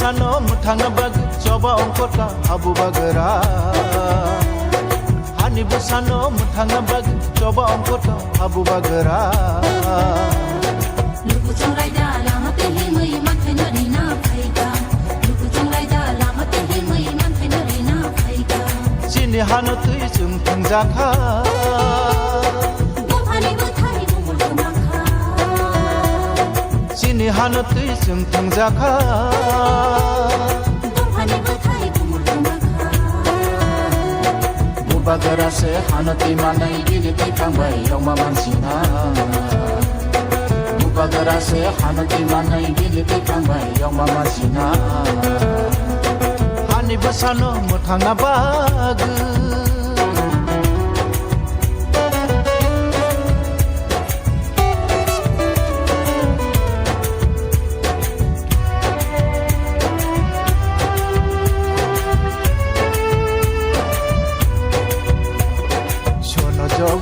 busano mutanga bag coba ongkota abu bagera hani busano mutanga bag coba ongkota abu bagera luku chongai da lama te hi mai man the na ri na phaika luku chongai da lama te hi mai man the na ri na phaika chini hanu tui chung thangja kha bo phani bu thai bu mul na kha chini hanu tui chung thangja kha bo phani bu thai bu mul na kha bu bagara se hanu ti manai gini ti kangbai yong ma man sina bu bagara se hanu ti manai gini ti kangbai yong ma man sina hani busano mutanga bag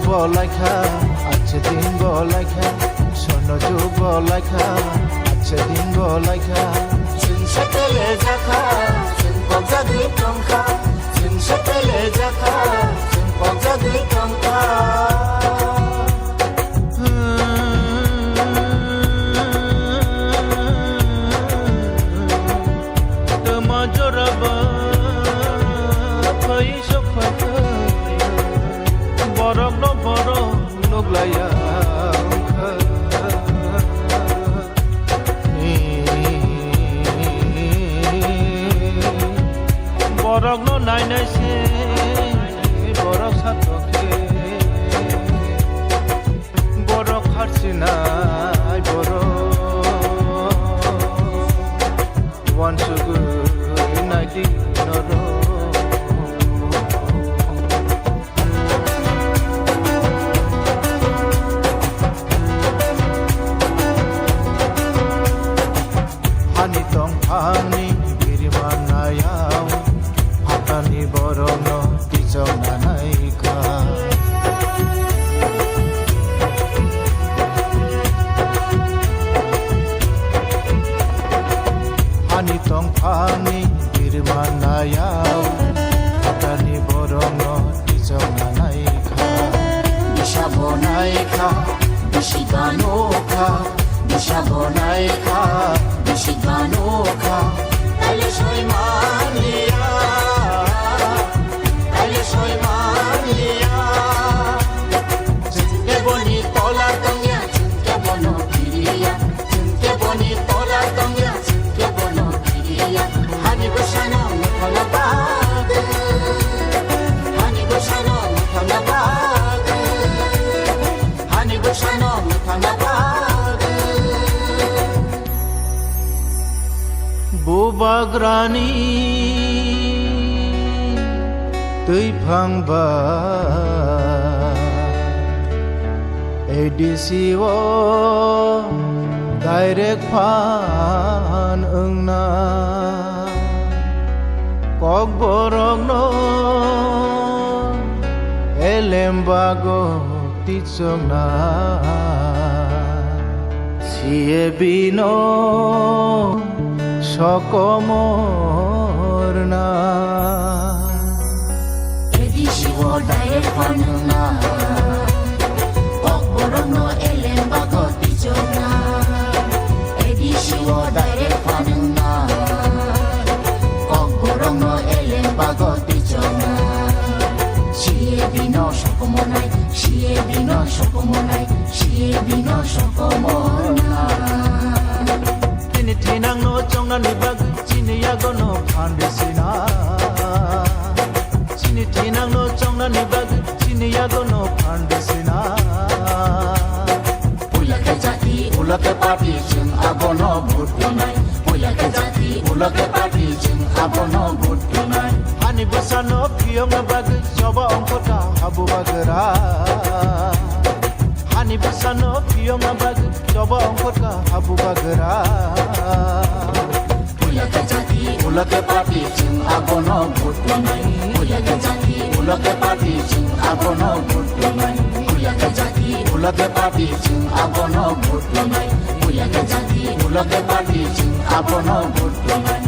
বলাইখা আছে দিন বলাইখা শোনো যুগ বলাইখা আছে দিন বলাইখা zinshakele jaka zinpogzagui tongka zinshakele jaka zinpogzagui tongka tama joraba phai sokha borok no borok noglaya borok no nai nai se borok satokhe borok harsinai borok once good night noro hani tong hani birimanayau hatani borono tijong nanaika hani tong hani birimanayau hatani borono tijong nanaika bishabonaika bishiganoka bishabonaika bishiganoka ale shoy mania chunke boni tola tongya chunke bono kiriya chunke boni tola tongya chunke bono kiriya hani busano muthala bag hani busano muthala bag hani busano muthala bag bubagrani tui phangba edisiwo direct phan ungna kok borok no elembago tichongna siye bino sokomorna edisiwo direct phan ungna kok borok no elembago tichongna edisiwo direct phan ungna kok borok no elembago tichongna siye bino sokomonai siye bino sokomonai siye bino sokomona tini tinang no chongna ni bag chini yago no phandesina chini tinang no chongna ni bag chini yago no phandesina ulake jati ulake party jing abono bhutinai ulake jati ulake party jing abono bhutinai hani busano phiyong bag coba ongkota abu bagera hani busano phiyong bag coba ongkota abu bagera ulake jati ulake party jing abono bhutinai ulake jati ulake party jing abono bhutinai ulake jati ulake party jing abono bhutinai ulake jati ulake party jing abono bhutinai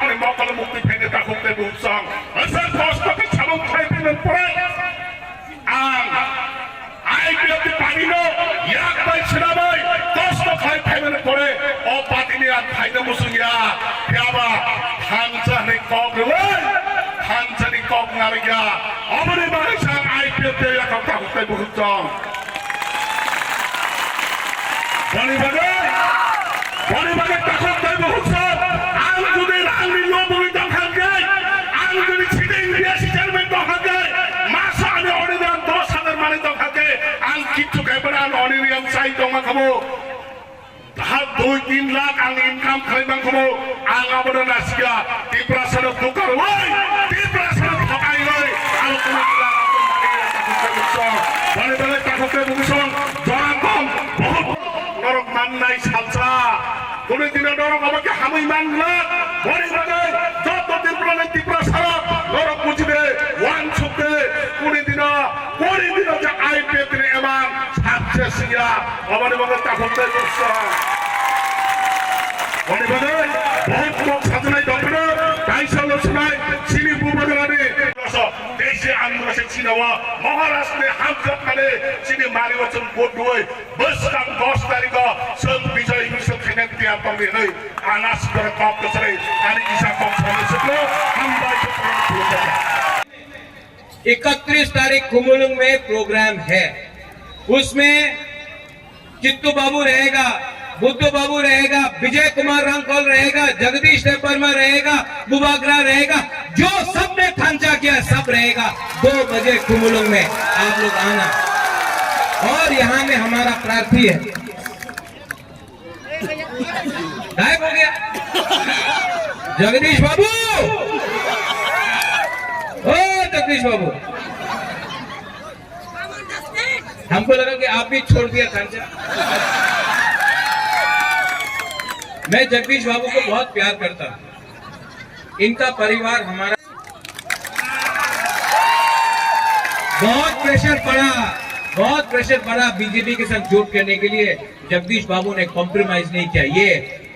Amani mokal mukti phene ta khukte buksang. Asal kosto ke chabung khai pinen pore. Ai bioti pani no yak bai chirabai kosto khai pinen pore. O patini an phaina musungya. Pyaba hansa ne kogwe. Hansa ni kog ngarya. Amani bai sang ai bioti yak ta khukte buksang. Bani bani takut dari bukan. Aku di rangi lobang itu hargai. Aku di sini India si Jerman itu hargai. Masa ada orang yang 10,000 mana itu hargai. Ang kitu keberan orang yang saya itu kamu. Dah 2-3 lakh ang income kalian kamu. Ang apa dah nasiya. Di perasaan tukar, woi. Di perasaan tukar ini. Aku punya bilang aku takut dari bukan. Bani takut dari bukan. Jangan kom. Norok manai salsa. Kuni tidak dorong apa ke kami manlat. Boleh boleh. Jatuh di bulan tipra sarap. Norok mujibé. Wan sukde. Kuni tidak jak air petri emang. Sabse siya. Abang abang takut terusah. Boleh boleh. बहुत लोग सजना doctor 2.5 साल सुनाए चीनी बुबराने देशे आंदोलन से चीनवा महाराष्ट्र में हम जब करे चीनी मारी वचन वोट हुए बस का 10 तारीख को सब विजय मिशन खेलने दिया पावे नहीं आनास पर कॉप कसरे यानी ईसा कॉप समझ सको हम बाइक 31 तारीख कुमुलुंग में प्रोग्राम है। उसमें चित्तू बाबू रहेगा, बुद्धू बाबू रहेगा, विजय कुमार रामकौल रहेगा, जगदीश देववर्मा रहेगा, बुबागरा रहेगा, जो सबने थांचा किया सब रहेगा। 2 बजे कुमुलुंग में आप लोग आना। और यहाँ में हमारा प्रार्थी है, गायब हो गया जगदीश बाबू। ओ जगदीश बाबू, हमको लगा कि आप भी छोड़ दिया थांचा। मैं जगदीश बाबू को बहुत प्यार करता हूं। इनका परिवार हमारा बहुत प्रेशर पड़ा बीजेपी के साथ जोड़ करने के लिए। जगदीश बाबू ने कॉम्प्रोमाइज नहीं किया। ये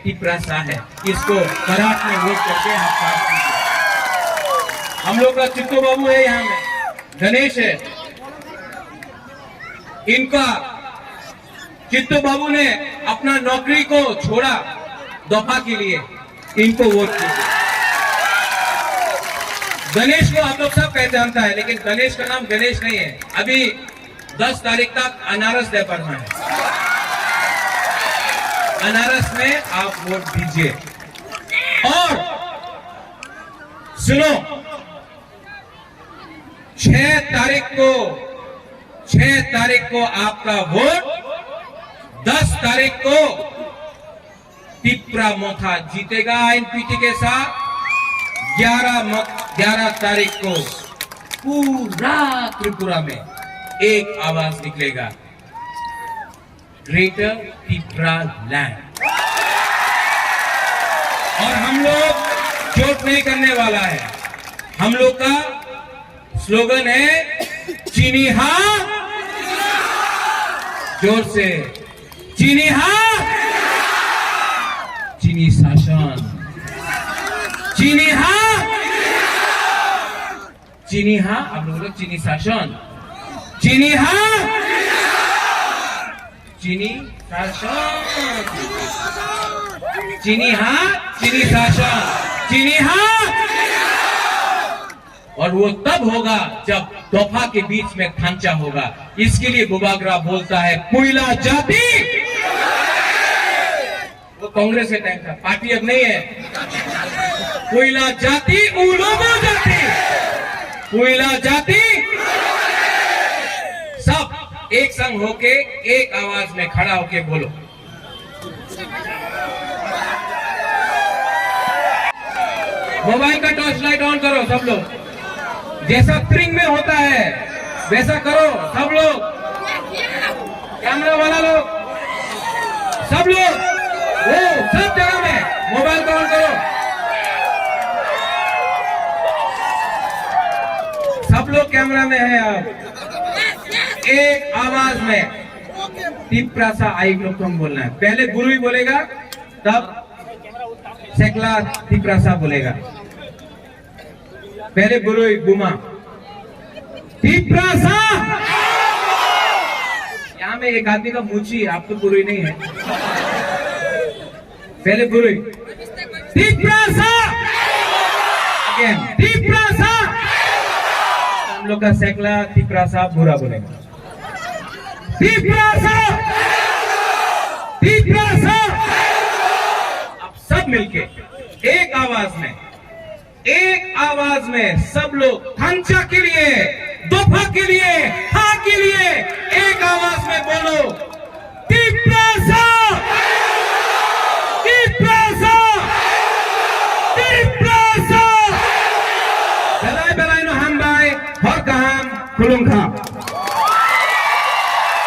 टिपरासा है, इसको कराट में वोट करके हम पास कीजिए। हम लोग का चित्तू बाबू है, यहाँ में गणेश है। इनका चित्तू बाबू ने अपना नौकरी को छोड़ा दफा के लिए, इनको वोट कीजिए। गणेश को आप लोग सब पहचानता है, लेकिन गणेश का नाम गणेश नहीं है। अभी 10 तारीख तक अनारस देववर्मा है। अनारस में आप वोट दीजिए। और सुनो, 6 तारीख को आपका वोट, 10 तारीख को टिपरा मोथा जीतेगा एनपीटी के साथ। 11 तारीख को पूरा त्रिपुरा में एक आवाज निकलेगा, ग्रेटर टिपरा लैंड। और हम लोग चोट नहीं करने वाला है। हम लोग का स्लोगन है चीनी हाँ, जोर से चीनी हाँ, चीनी शासन, चीनी हाँ, चीनी हाँ। आप लोग चीनी शासन, चीनी हाँ, चीनी शासन, चीनी हाँ, चीनी शासन, चीनी हाँ। और वो तब होगा जब दफा के बीच में खांचा होगा। इसके लिए बुबागरा बोलता है कोयला जाति। वो कांग्रेस के टाइम था, पार्टी अब नहीं है। कोयला जाति उलोगो जाति, कोयला जाति। सब एक संग होके एक आवाज में खड़ा होके बोलो। मोबाइल का टॉर्च लाइट ऑन करो सब लोग। जैसा ट्रिंग में होता है वैसा करो सब लोग। कैमरा वाला लोग, सब लोग, वो सब जगह में मोबाइल का ऑन करो। सब लोग कैमरा में है। आप एक आवाज में टिपरासा आई लोग तुम बोलना है। पहले गुरु ही बोलेगा, तब सेकला तिप्रासा बोलेगा। पहले बुरुई गुमा तिप्रासा। यहाँ में एक आदमी का मुची, आप तो बुरुई नहीं है। पहले बुरुई तिप्रासा, अगेन तिप्रासा। हम लोग का सेकला तिप्रासा बुरा बोलेगा। तिप्रासा, तिप्रासा। अब सब मिलके एक आवाज में सब लोग खंचा के लिए, दोफा के लिए, हा के लिए एक आवाज में बोलो तिप्रासा।